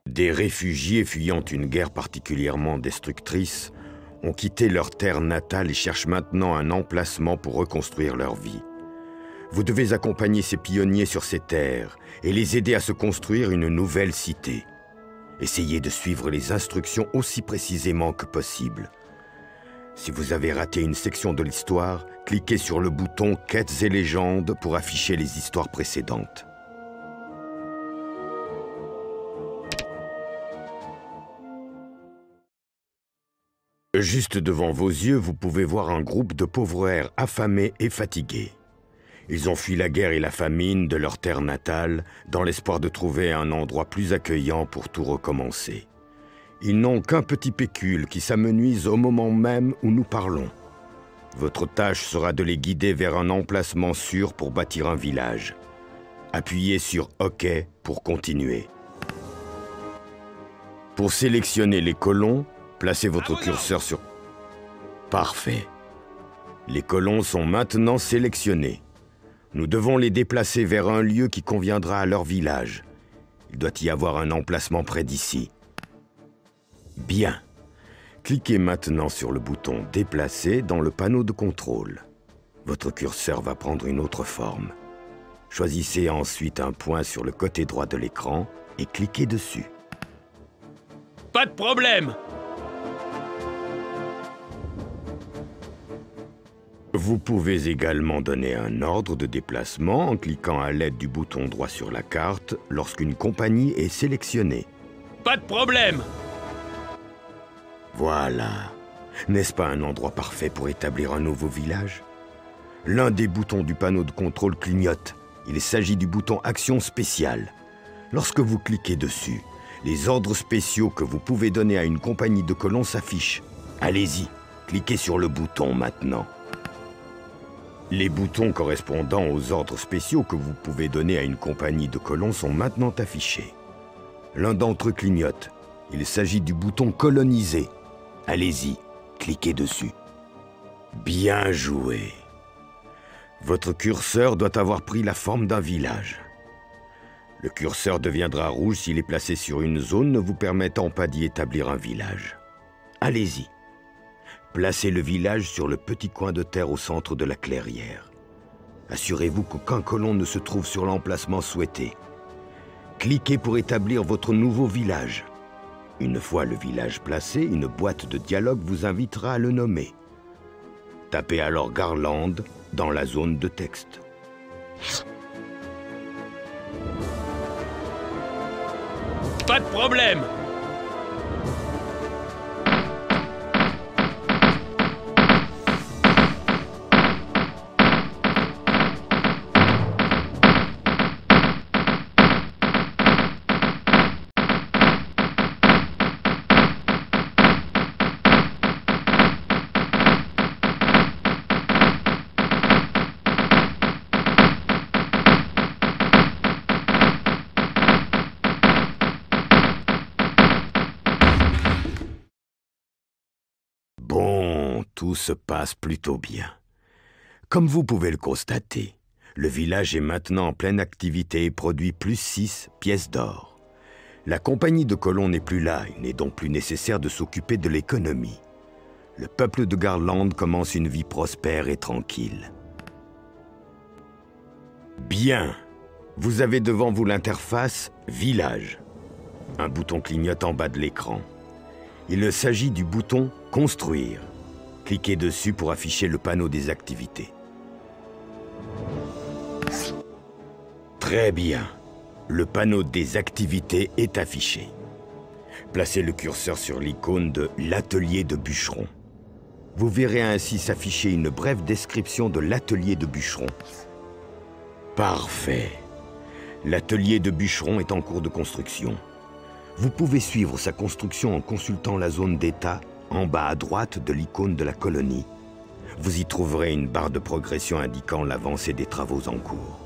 Des réfugiés fuyant une guerre particulièrement destructrice ont quitté leur terre natale et cherchent maintenant un emplacement pour reconstruire leur vie. Vous devez accompagner ces pionniers sur ces terres et les aider à se construire une nouvelle cité. Essayez de suivre les instructions aussi précisément que possible. Si vous avez raté une section de l'histoire, cliquez sur le bouton « Quêtes et légendes » pour afficher les histoires précédentes. Juste devant vos yeux, vous pouvez voir un groupe de pauvres airs affamés et fatigués. Ils ont fui la guerre et la famine de leur terre natale dans l'espoir de trouver un endroit plus accueillant pour tout recommencer. Ils n'ont qu'un petit pécule qui s'amenuise au moment même où nous parlons. Votre tâche sera de les guider vers un emplacement sûr pour bâtir un village. Appuyez sur OK pour continuer. Pour sélectionner les colons, placez votre curseur sur... Parfait. Les colons sont maintenant sélectionnés. Nous devons les déplacer vers un lieu qui conviendra à leur village. Il doit y avoir un emplacement près d'ici. Bien. Cliquez maintenant sur le bouton « Déplacer » dans le panneau de contrôle. Votre curseur va prendre une autre forme. Choisissez ensuite un point sur le côté droit de l'écran et cliquez dessus. Pas de problème! Vous pouvez également donner un ordre de déplacement en cliquant à l'aide du bouton droit sur la carte lorsqu'une compagnie est sélectionnée. Pas de problème! Voilà. N'est-ce pas un endroit parfait pour établir un nouveau village? L'un des boutons du panneau de contrôle clignote. Il s'agit du bouton Action spéciale. Lorsque vous cliquez dessus, les ordres spéciaux que vous pouvez donner à une compagnie de colons s'affichent. Allez-y, cliquez sur le bouton maintenant. Les boutons correspondant aux ordres spéciaux que vous pouvez donner à une compagnie de colons sont maintenant affichés. L'un d'entre eux clignote. Il s'agit du bouton Coloniser. Allez-y, cliquez dessus. Bien joué. Votre curseur doit avoir pris la forme d'un village. Le curseur deviendra rouge s'il est placé sur une zone ne vous permettant pas d'y établir un village. Allez-y. Placez le village sur le petit coin de terre au centre de la clairière. Assurez-vous qu'aucun colon ne se trouve sur l'emplacement souhaité. Cliquez pour établir votre nouveau village. Une fois le village placé, une boîte de dialogue vous invitera à le nommer. Tapez alors Garland dans la zone de texte. Pas de problème! Bon, tout se passe plutôt bien. Comme vous pouvez le constater, le village est maintenant en pleine activité et produit plus 6 pièces d'or. La compagnie de colons n'est plus là, il n'est donc plus nécessaire de s'occuper de l'économie. Le peuple de Garland commence une vie prospère et tranquille. Bien, vous avez devant vous l'interface « Village ». Un bouton clignote en bas de l'écran. Il s'agit du bouton « Construire ». Cliquez dessus pour afficher le panneau des activités. Très bien. Le panneau des activités est affiché. Placez le curseur sur l'icône de l'atelier de bûcheron. Vous verrez ainsi s'afficher une brève description de l'atelier de bûcheron. Parfait. L'atelier de bûcheron est en cours de construction. Vous pouvez suivre sa construction en consultant la zone d'état en bas à droite de l'icône de la colonie. Vous y trouverez une barre de progression indiquant l'avancée des travaux en cours.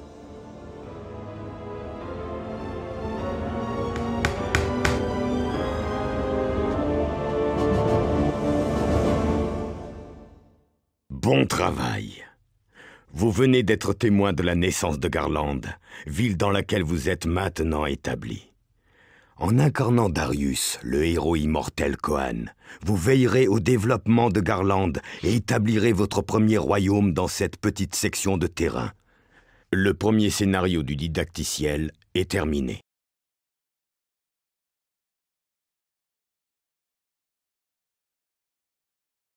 Bon travail! Vous venez d'être témoin de la naissance de Garland, ville dans laquelle vous êtes maintenant établi. En incarnant Darius, le héros immortel Kohan, vous veillerez au développement de Garland et établirez votre premier royaume dans cette petite section de terrain. Le premier scénario du didacticiel est terminé.